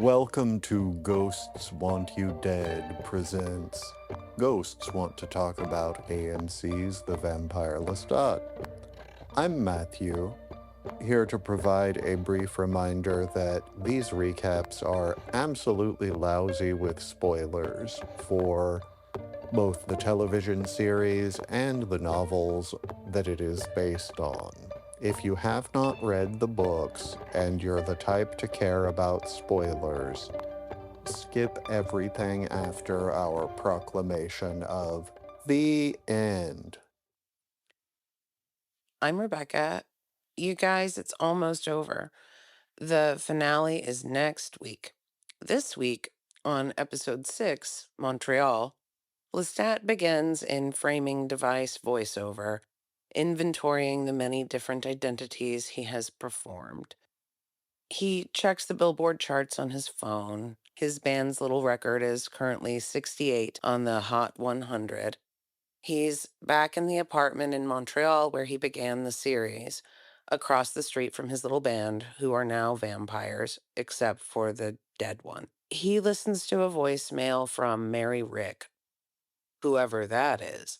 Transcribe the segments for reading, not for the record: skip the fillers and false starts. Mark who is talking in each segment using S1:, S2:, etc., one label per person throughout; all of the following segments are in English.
S1: Welcome to Ghosts Want You Dead presents Ghosts Want to Talk About AMC's The Vampire Lestat. I'm Matthew, here to provide a brief reminder that these recaps are absolutely lousy with spoilers for both the television series and the novels that it is based on. If you have not read the books and you're the type to care about spoilers, skip everything after our proclamation of the end.
S2: I'm Rebekah. You guys, it's almost over. The finale is next week. This week, on episode 6, Montreal, Lestat begins in framing device voiceover, inventorying the many different identities he has performed. He checks the Billboard charts on his phone. His band's little record is currently 68 on the Hot 100. He's back in the apartment in Montreal where he began the series, across the street from his little band, who are now vampires, except for the dead one. He listens to a voicemail from Mary Rick, whoever that is.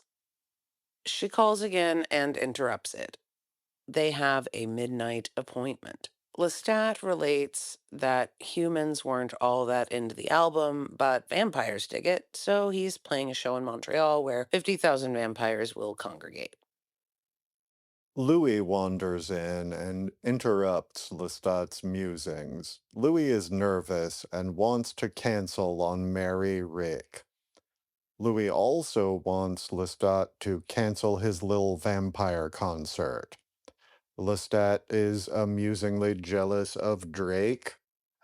S2: She calls again and interrupts it. They have a midnight appointment. Lestat relates that humans weren't all that into the album, but vampires dig it, so he's playing a show in Montreal where 50,000 vampires will congregate.
S1: Louis wanders in and interrupts Lestat's musings. Louis is nervous and wants to cancel on Mary Rick. Louis also wants Lestat to cancel his little vampire concert. Lestat is amusingly jealous of Drake.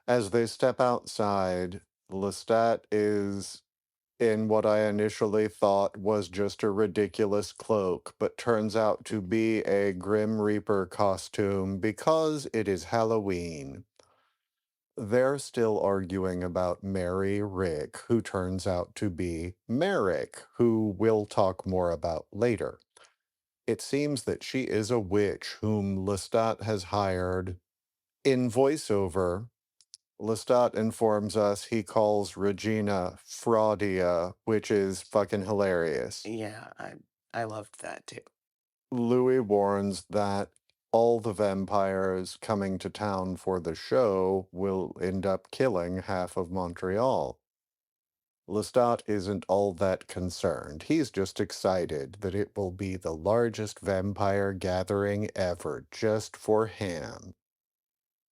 S1: As they step outside, Lestat is in what I initially thought was just a ridiculous cloak, but turns out to be a Grim Reaper costume because it is Halloween. They're still arguing about Mary Rick, who turns out to be Merrick, who we'll talk more about later. It seems that she is a witch whom Lestat has hired. In voiceover, Lestat informs us he calls Regina Fraudia, which is fucking hilarious.
S2: Yeah, I loved that too.
S1: Louis warns that all the vampires coming to town for the show will end up killing half of Montreal. Lestat isn't all that concerned. He's just excited that it will be the largest vampire gathering ever just for him.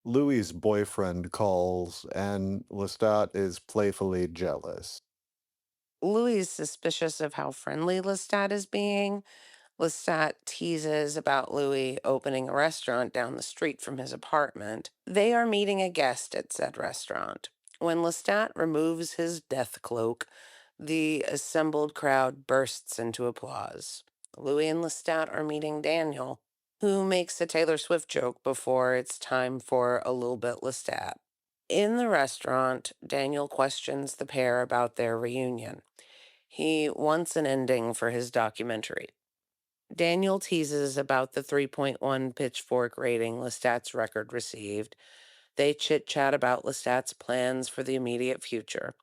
S1: Louis's boyfriend calls, and Lestat is playfully jealous.
S2: Louis is suspicious of how friendly Lestat is being. Lestat teases about Louis opening a restaurant down the street from his apartment. They are meeting a guest at said restaurant. When Lestat removes his death cloak, the assembled crowd bursts into applause. Louis and Lestat are meeting Daniel, who makes a Taylor Swift joke before it's time for a little bit Lestat. In the restaurant, Daniel questions the pair about their reunion. He wants an ending for his documentary. Daniel teases about the 3.1 pitchfork rating Lestat's record received. They chit-chat about Lestat's plans for the immediate future.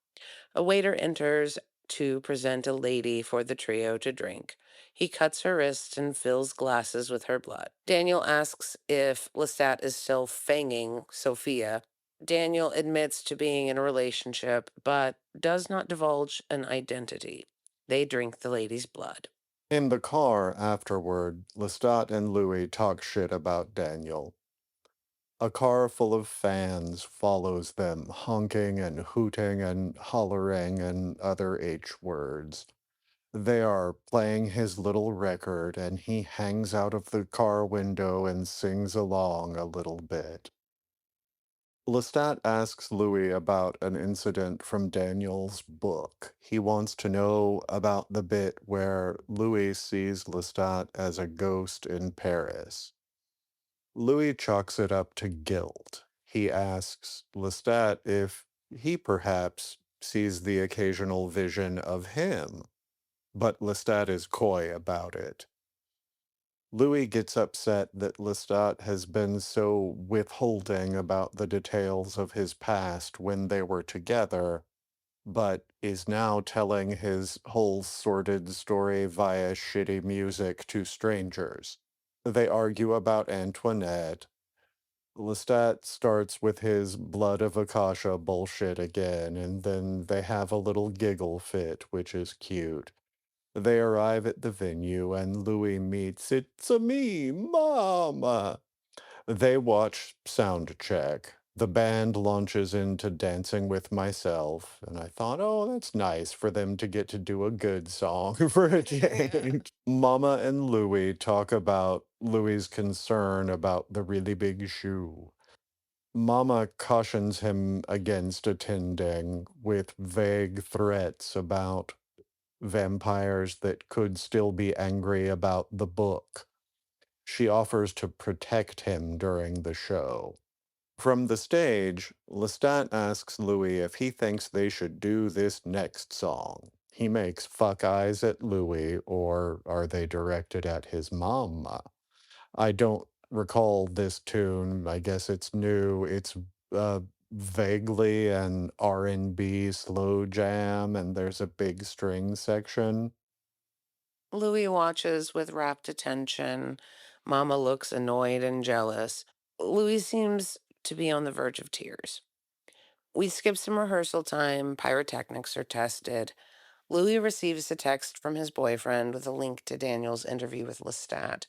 S2: A waiter enters to present a lady for the trio to drink. He cuts her wrist and fills glasses with her blood. Daniel asks if Lestat is still fanging Sophia. Daniel admits to being in a relationship, but does not divulge an identity. They drink the lady's blood.
S1: In the car afterward, Lestat and Louis talk shit about Daniel. A car full of fans follows them, honking and hooting and hollering and other H words. They are playing his little record, and he hangs out of the car window and sings along a little bit. Lestat asks Louis about an incident from Daniel's book. He wants to know about the bit where Louis sees Lestat as a ghost in Paris. Louis chalks it up to guilt. He asks Lestat if he perhaps sees the occasional vision of him, but Lestat is coy about it. Louis gets upset that Lestat has been so withholding about the details of his past when they were together, but is now telling his whole sordid story via shitty music to strangers. They argue about Antoinette. Lestat starts with his blood of Akasha bullshit again, and then they have a little giggle fit, which is cute. They arrive at the venue, and Louis meets It's a me, Mama. They watch sound check. The band launches into Dancing with Myself, and I thought, oh, that's nice for them to get to do a good song for a change. Mama and Louis talk about Louis's concern about the really big shoe. Mama cautions him against attending with vague threats about vampires that could still be angry about the book. She offers to protect him during the show. From the stage, Lestat asks Louis if he thinks they should do this next song. He makes fuck eyes at Louis, or are they directed at his mama? I don't recall this tune. I guess it's new. It's uh, vaguely an R&B slow jam, and there's a big string section.
S2: Louis watches with rapt attention. Mama looks annoyed and jealous. Louis seems to be on the verge of tears. We skip some rehearsal time. Pyrotechnics are tested. Louis receives a text from his boyfriend with a link to Daniel's interview with Lestat.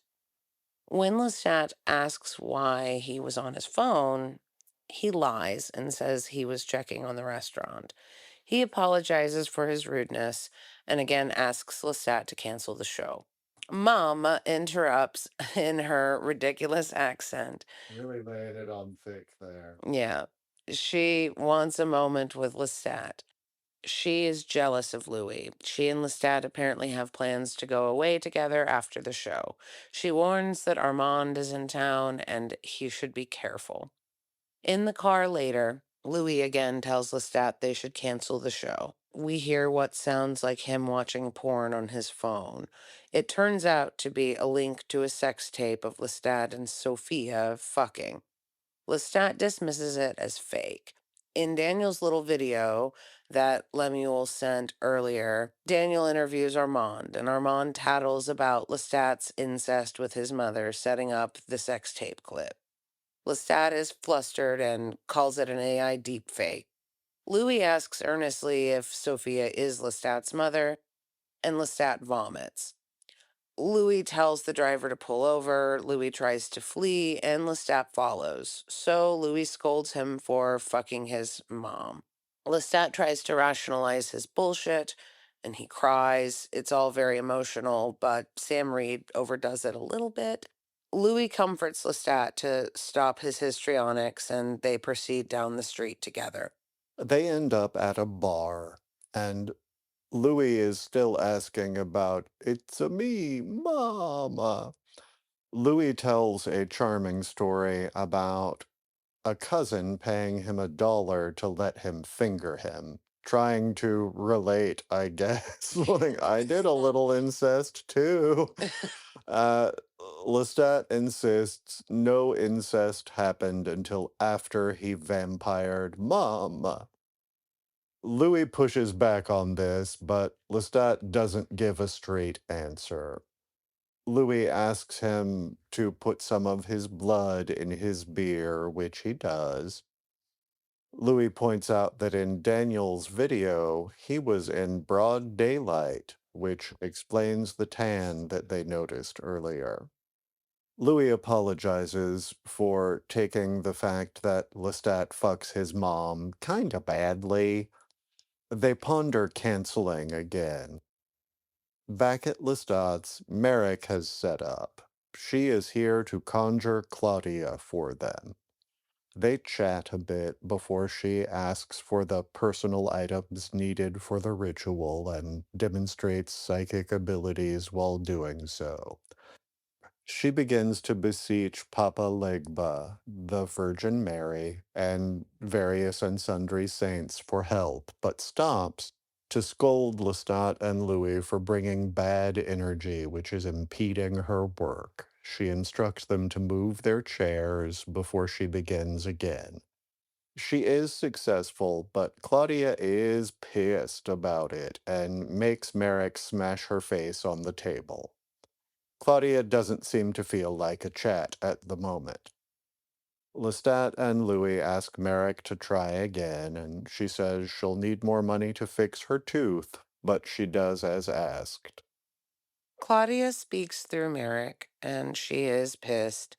S2: When Lestat asks why he was on his phone, he lies and says he was checking on the restaurant. He apologizes for his rudeness and again asks Lestat to cancel the show. Mom interrupts in her ridiculous accent.
S1: Really laying it on thick there.
S2: Yeah, she wants a moment with Lestat. She is jealous of Louis. She and Lestat apparently have plans to go away together after the show. She warns that Armand is in town and he should be careful. In the car later, Louis again tells Lestat they should cancel the show. We hear what sounds like him watching porn on his phone. It turns out to be a link to a sex tape of Lestat and Sophia fucking. Lestat dismisses it as fake. In Daniel's little video that Lemuel sent earlier, Daniel interviews Armand, and Armand tattles about Lestat's incest with his mother, setting up the sex tape clip. Lestat is flustered and calls it an AI deepfake. Louis asks earnestly if Sophia is Lestat's mother, and Lestat vomits. Louis tells the driver to pull over. Louis tries to flee, and Lestat follows. So Louis scolds him for fucking his mom. Lestat tries to rationalize his bullshit, and he cries. It's all very emotional, but Sam Reed overdoes it a little bit. Louis comforts Lestat to stop his histrionics, and they proceed down the street together.
S1: They end up at a bar, and Louis is still asking about It's a me, Mama. Louis tells a charming story about a cousin paying him $1 to let him finger him, trying to relate, I guess. Like, I did a little incest too. Uh, Lestat insists no incest happened until after he vampired Mom. Louis pushes back on this, but Lestat doesn't give a straight answer. Louis asks him to put some of his blood in his beer, which he does. Louis points out that in Daniel's video, he was in broad daylight, which explains the tan that they noticed earlier. Louis apologizes for taking the fact that Lestat fucks his mom kinda badly. They ponder canceling again. Back at Lestat's, Merrick has set up. She is here to conjure Claudia for them. They chat a bit before she asks for the personal items needed for the ritual and demonstrates psychic abilities while doing so. She begins to beseech Papa Legba, the Virgin Mary, and various and sundry saints for help, but stops to scold Lestat and Louis for bringing bad energy, which is impeding her work. She instructs them to move their chairs before she begins again. She is successful, but Claudia is pissed about it and makes Merrick smash her face on the table. Claudia doesn't seem to feel like a chat at the moment. Lestat and Louis ask Merrick to try again, and she says she'll need more money to fix her tooth, but she does as asked.
S2: Claudia speaks through Merrick, and she is pissed.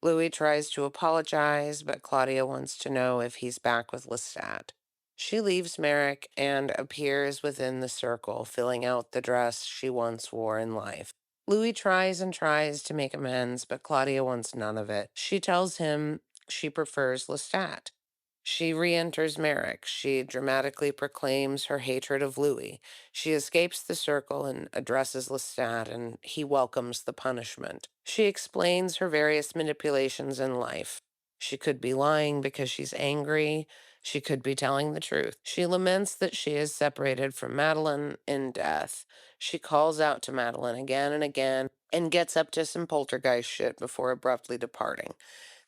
S2: Louis tries to apologize, but Claudia wants to know if he's back with Lestat. She leaves Merrick and appears within the circle, filling out the dress she once wore in life. Louis tries and tries to make amends, but Claudia wants none of it. She tells him she prefers Lestat. She re enters Merrick. She dramatically proclaims her hatred of Louis. She escapes the circle and addresses Lestat, and he welcomes the punishment. She explains her various manipulations in life. She could be lying because she's angry. She could be telling the truth. She laments that she is separated from Madeline in death. She calls out to Madeline again and again and gets up to some poltergeist shit before abruptly departing.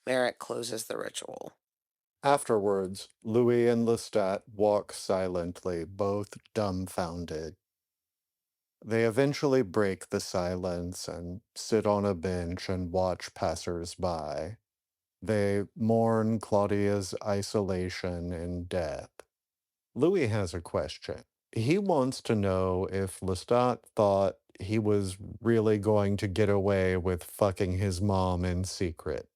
S2: Merrick closes the ritual.
S1: Afterwards, Louis and Lestat walk silently, both dumbfounded. They eventually break the silence and sit on a bench and watch passers-by. They mourn Claudia's isolation and death. Louis has a question. He wants to know if Lestat thought he was really going to get away with fucking his mom in secret.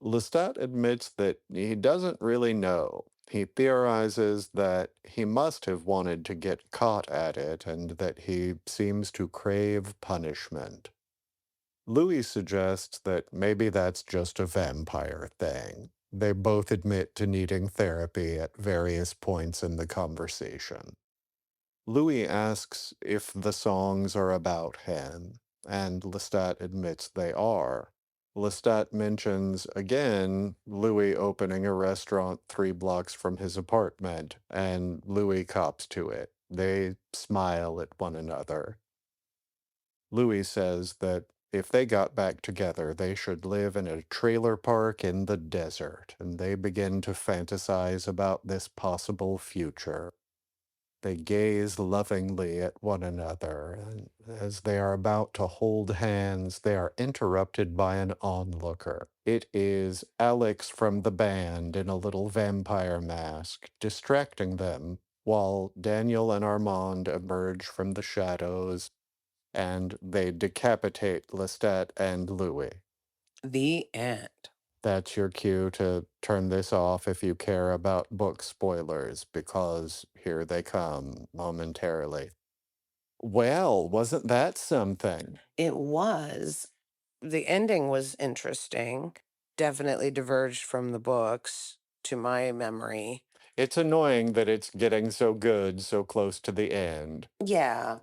S1: Lestat admits that he doesn't really know. He theorizes that he must have wanted to get caught at it and that he seems to crave punishment. Louis suggests that maybe that's just a vampire thing. They both admit to needing therapy at various points in the conversation. Louis asks if the songs are about him, and Lestat admits they are. Lestat mentions again Louis opening a restaurant 3 blocks from his apartment, and Louis cops to it. They smile at one another. Louis says that if they got back together, they should live in a trailer park in the desert, and they begin to fantasize about this possible future. They gaze lovingly at one another, and as they are about to hold hands, they are interrupted by an onlooker. It is Alex from the band in a little vampire mask, distracting them, while Daniel and Armand emerge from the shadows and they decapitate Lestat and Louis.
S2: The end.
S1: That's your cue to turn this off if you care about book spoilers, because here they come momentarily. Well, wasn't that something?
S2: It was. The ending was interesting. Definitely diverged from the books to my memory.
S1: It's annoying that it's getting so good so close to the end.
S2: Yeah.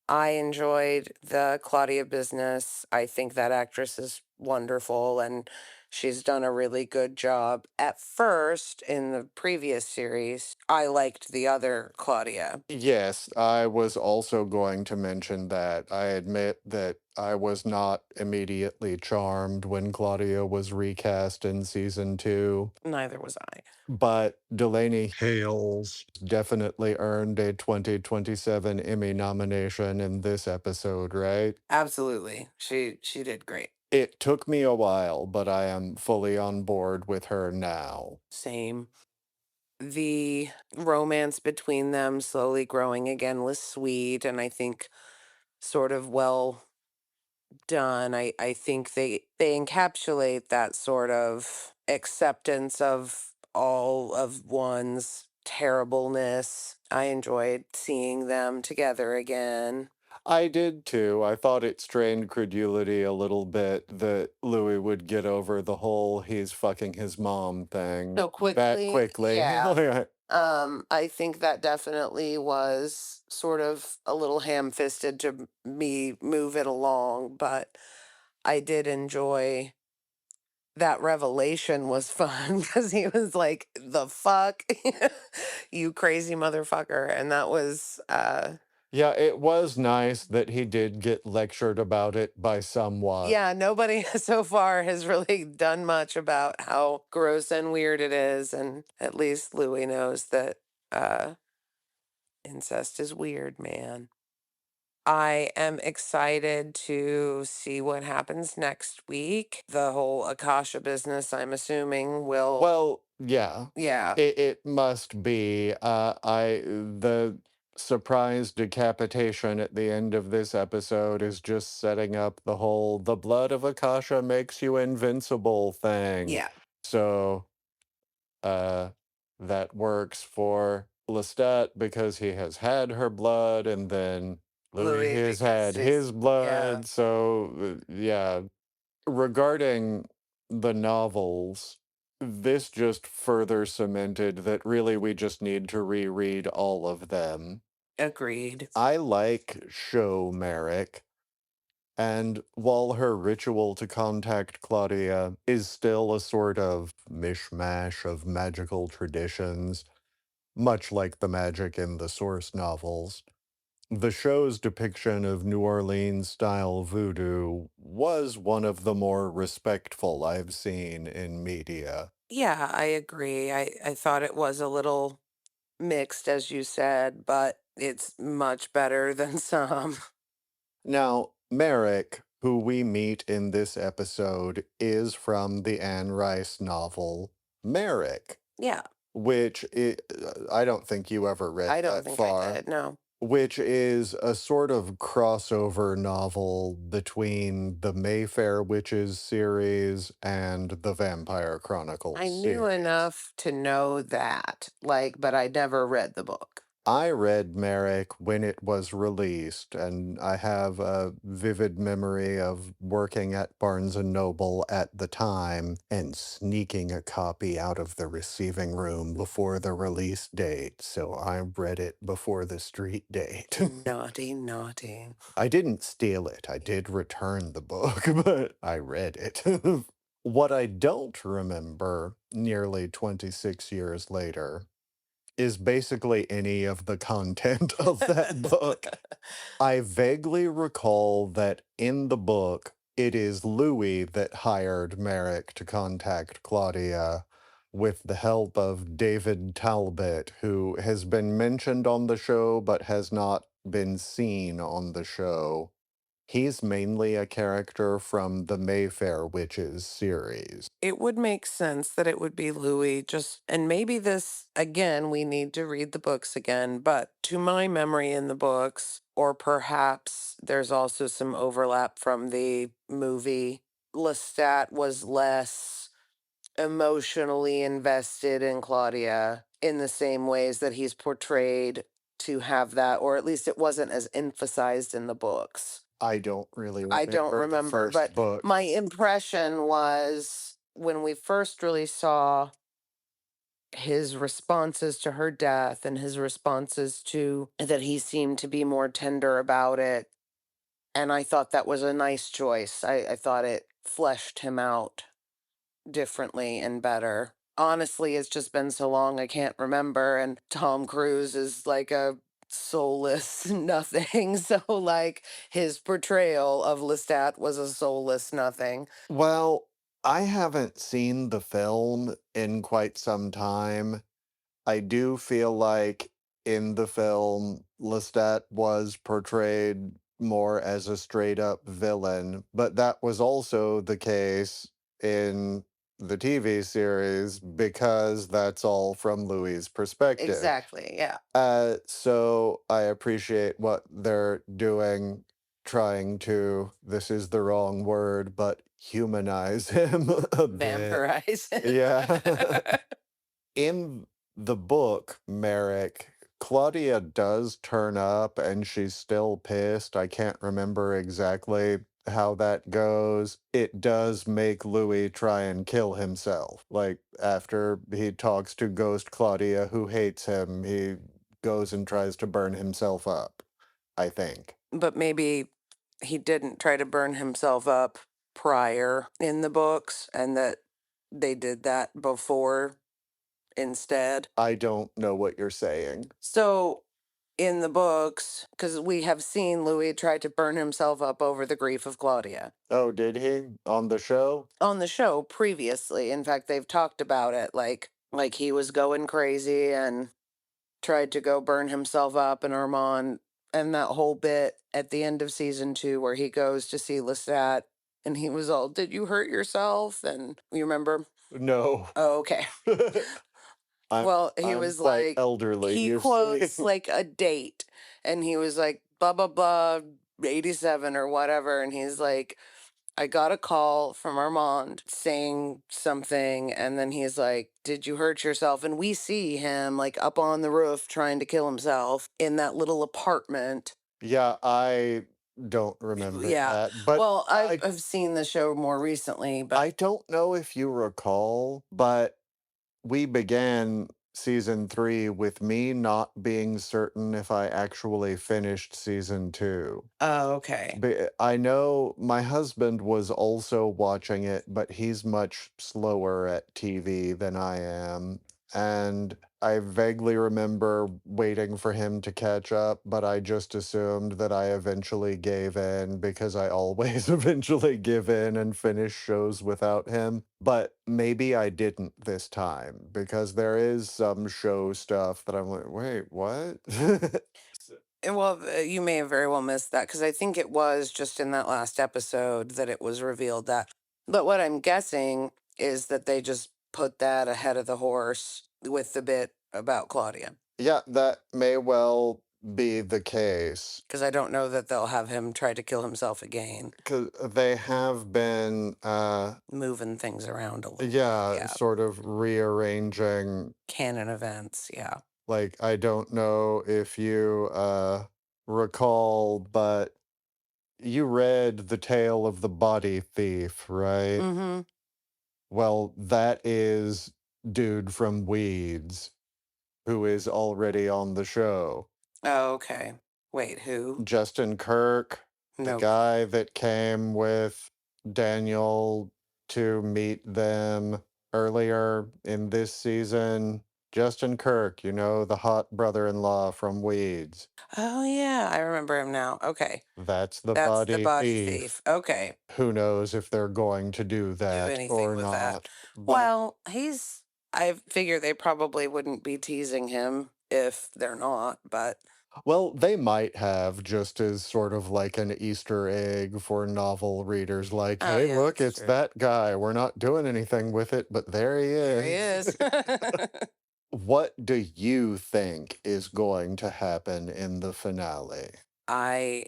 S2: I enjoyed the Claudia business. I think that actress is wonderful and she's done a really good job. At first, in the previous series, I liked the other Claudia.
S1: Yes, I was also going to mention that. I admit that I was not immediately charmed when Claudia was recast in season 2.
S2: Neither was I.
S1: But Delaney Hales definitely earned a 2027 Emmy nomination in this episode, right?
S2: Absolutely. She did great.
S1: It took me a while, but I am fully on board with her now.
S2: Same. The romance between them slowly growing again was sweet and I think sort of well done. I think they encapsulate that sort of acceptance of all of one's terribleness. I enjoyed seeing them together again.
S1: I did too. I thought it strained credulity a little bit that Louis would get over the whole he's fucking his mom thing
S2: So
S1: that
S2: quickly,
S1: quickly.
S2: yeah. I think that definitely was sort of a little ham-fisted to me move it along, but I did enjoy that revelation was fun because he was like, "The fuck, you crazy motherfucker," and that was
S1: Yeah, it was nice that he did get lectured about it by someone.
S2: Yeah, nobody so far has really done much about how gross and weird it is, and at least Louis knows that uh incest is weird, man. I am excited to see what happens next week. The whole Akasha business, I'm assuming, will,
S1: Well, yeah,
S2: yeah,
S1: it must be. The surprise decapitation at the end of this episode is just setting up the whole "the blood of Akasha makes you invincible" thing.
S2: yeah.
S1: So, uh, that works for Lestat because he has had her blood, and then Louis
S2: Louis,
S1: has
S2: because
S1: had
S2: he's,
S1: his
S2: yeah,
S1: blood. So, yeah, regarding the novels, this just further cemented that really we just need to reread all of them.
S2: agreed.
S1: I like Show Merrick, and while her ritual to contact Claudia is still a sort of mishmash of magical traditions, much like the magic in the source novels, the show's depiction of New Orleans style voodoo was one of the more respectful I've seen in media.
S2: Yeah, I agree. I thought it was a little mixed, as you said, but it's much better than some.
S1: Now, Merrick, who we meet in this episode, is from the Anne Rice novel Merrick,
S2: Yeah,
S1: I don't think you ever read
S2: I don't
S1: that
S2: think I
S1: far,
S2: did. No.
S1: which is a sort of crossover novel between the Mayfair Witches series and the Vampire Chronicles
S2: I knew
S1: series.
S2: enough to know that, like, but I never read the book.
S1: I read Merrick when it was released, and I have a vivid memory of working at Barnes and Noble at the time and sneaking a copy out of the receiving room before the release date, so I read it before the street date.
S2: Naughty, naughty.
S1: I didn't steal it. I did return the book, but I read it. What I don't remember nearly 26 years later is basically any of the content of that book. I vaguely recall that in the book, it is Louis that hired Merrick to contact Claudia with the help of David Talbot, who has been mentioned on the show but has not been seen on the show. He's mainly a character from the Mayfair Witches series.
S2: It would make sense that it would be Louis, just, and maybe this, again, we need to read the books again, but to my memory in the books, or perhaps there's also some overlap from the movie, Lestat was less emotionally invested in Claudia in the same ways that he's portrayed to have that, or at least it wasn't as emphasized in the books.
S1: I don't really
S2: I don't
S1: remember the
S2: remember,
S1: first
S2: but
S1: book.
S2: my impression was when we first really saw his responses to her death and his responses to that, he seemed to be more tender about it. And I thought that was a nice choice. I thought it fleshed him out differently and better. Honestly, it's just been so long I can't remember. And Tom Cruise is like a soulless nothing. So, like, his portrayal of Lestat was a soulless nothing.
S1: Well, I haven't seen the film in quite some time. I do feel like in the film, Lestat was portrayed more as a straight up villain, but that was also the case in the TV series because that's all from Louis' perspective.
S2: Exactly. Yeah.
S1: So I appreciate what they're doing, trying to, this is the wrong word, but humanize him a bit.
S2: Vampirize.
S1: Yeah. In the book, Merrick, Claudia does turn up and she's still pissed. I can't remember exactly how that goes. It does make Louis try and kill himself. Like, after he talks to Ghost Claudia, who hates him, he goes and tries to burn himself up, I think.
S2: But maybe he didn't try to burn himself up prior in the books and that they did that before instead.
S1: I don't know what you're saying.
S2: So in the books, because we have seen Louis try to burn himself up over the grief of Claudia.
S1: Oh, did he? On the show?
S2: On the show previously. In fact, they've talked about it like he was going crazy and tried to go burn himself up and Armand and that whole bit at the end of season 2 where he goes to see Lestat and he was all, "Did you hurt yourself?" And you remember?
S1: No.
S2: Oh, okay.
S1: I'm
S2: Well, he
S1: I'm
S2: was
S1: quite
S2: like,
S1: elderly,
S2: he
S1: you see.
S2: quotes like a date and he was like, blah, blah, blah, 87 or whatever. And he's like, I got a call from Armand saying something. And then he's like, "Did you hurt yourself?" And we see him like up on the roof trying to kill himself in that little apartment.
S1: Yeah, I don't remember
S2: Yeah.
S1: that, but
S2: Well,
S1: I
S2: I've seen the show more recently, but
S1: I don't know if you recall, but we began season 3 with me not being certain if I actually finished season 2.
S2: oh, okay.
S1: I know my husband was also watching it, but he's much slower at TV than I am. And I vaguely remember waiting for him to catch up, but I just assumed that I eventually gave in because I always eventually give in and finish shows without him. But maybe I didn't this time because there is some show stuff that I'm like, wait, what?
S2: Well, you may have very well missed that because I think it was just in that last episode that it was revealed that. But what I'm guessing is that they just put that ahead of the horse with the bit about Claudia.
S1: Yeah, that may well be the case
S2: Because I don't know that they'll have him try to kill himself again,
S1: because they have been,
S2: moving things around a little bit.
S1: yeah,
S2: Yeah.
S1: sort of rearranging.
S2: Canon events. Yeah.
S1: Like, I don't know if you recall, but you read The Tale of the Body Thief, right?
S2: Mm-hmm.
S1: Well, that is dude from Weeds who is already on the show.
S2: Oh, okay. Wait, who?
S1: Justin Kirk, the
S2: No.
S1: guy that came with Daniel to meet them earlier in this season. Justin Kirk, you know, the hot brother in law from Weeds.
S2: Oh, yeah. I remember him now. Okay.
S1: That's the
S2: That's the
S1: body
S2: body
S1: thief.
S2: thief. Okay.
S1: Who knows if they're going to do
S2: Do
S1: that
S2: anything
S1: or
S2: with that.
S1: not. But
S2: Well, I figure they probably wouldn't be teasing him if they're not, but
S1: well, they might have just as sort of like an Easter egg for novel readers, like,
S2: oh,
S1: hey,
S2: yeah,
S1: look,
S2: that's
S1: it's
S2: true.
S1: that guy. We're not doing anything with it, but there he
S2: There he
S1: is.
S2: is.
S1: What do you think is going to happen in the finale?
S2: I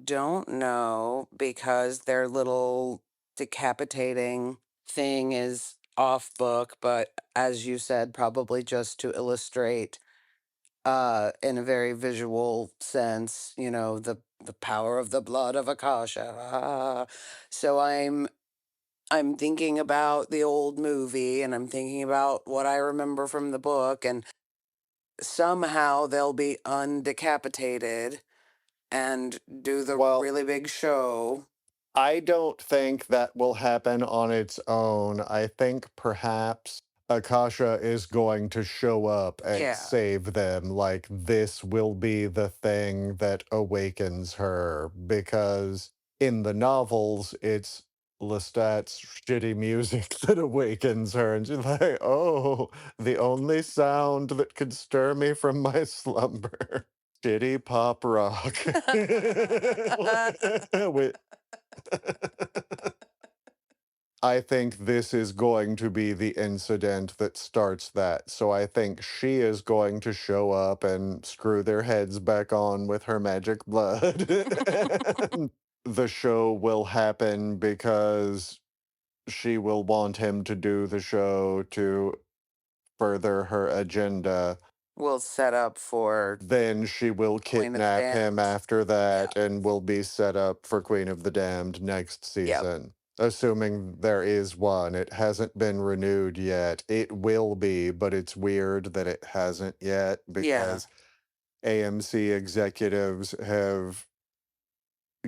S2: don't know because their little decapitating thing is off book, but as you said, probably just to illustrate in a very visual sense, the power of the blood of Akasha. So I'm thinking about the old movie and I'm thinking about what I remember from the book and somehow they'll be undecapitated and do the
S1: Well,
S2: really big show.
S1: I don't think that will happen on its own. I think perhaps Akasha is going to show up and
S2: Yeah.
S1: save them. Like, this will be the thing that awakens her. Because in the novels, it's Lestat's shitty music that awakens her. And she's like, oh, the only sound that could stir me from my slumber. Shitty pop rock. Wait. I think this is going to be the incident that starts that. So I think she is going to show up and screw their heads back on with her magic blood. And the show will happen because she will want him to do the show to further her agenda.
S2: We'll set up for
S1: Then she will
S2: Queen of the
S1: kidnap him
S2: Damned.
S1: after
S2: Yeah.
S1: that and will be set up for Queen of the Damned next
S2: Yep.
S1: season. Assuming there is one. It hasn't been renewed yet. It will be, but it's weird that it hasn't yet
S2: Yeah.
S1: because AMC executives have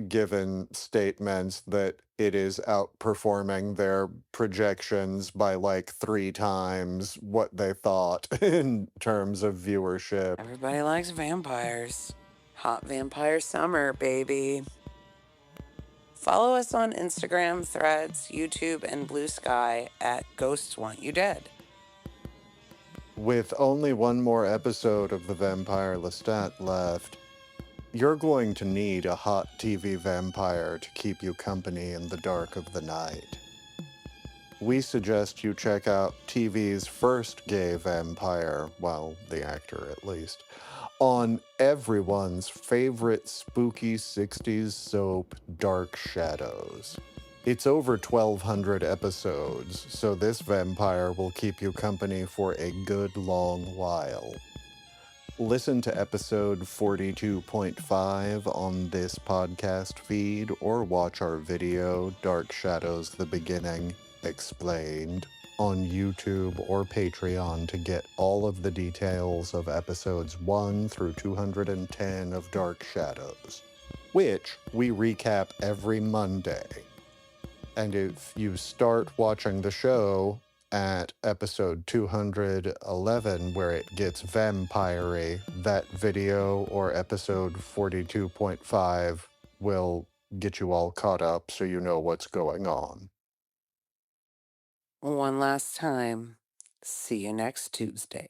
S1: given statements that it is outperforming their projections by like 3 times what they thought in terms of viewership.
S2: Everybody likes vampires. Hot vampire summer, baby. Follow us on Instagram, Threads, YouTube, and Blue Sky at Ghosts Want You Dead.
S1: With only one more episode of The Vampire Lestat left, you're going to need a hot TV vampire to keep you company in the dark of the night. We suggest you check out TV's first gay vampire, well, the actor at least, on everyone's favorite spooky 60s soap, Dark Shadows. It's over 1,200 episodes, so this vampire will keep you company for a good long while. Listen to episode 42.5 on this podcast feed or watch our video, Dark Shadows The Beginning Explained, on YouTube or Patreon to get all of the details of episodes 1 through 210 of Dark Shadows, which we recap every Monday. And if you start watching the show at episode 211, where it gets vampire-y, that video or episode 42.5 will get you all caught up so you know what's going on.
S2: One last time. See you next Tuesday.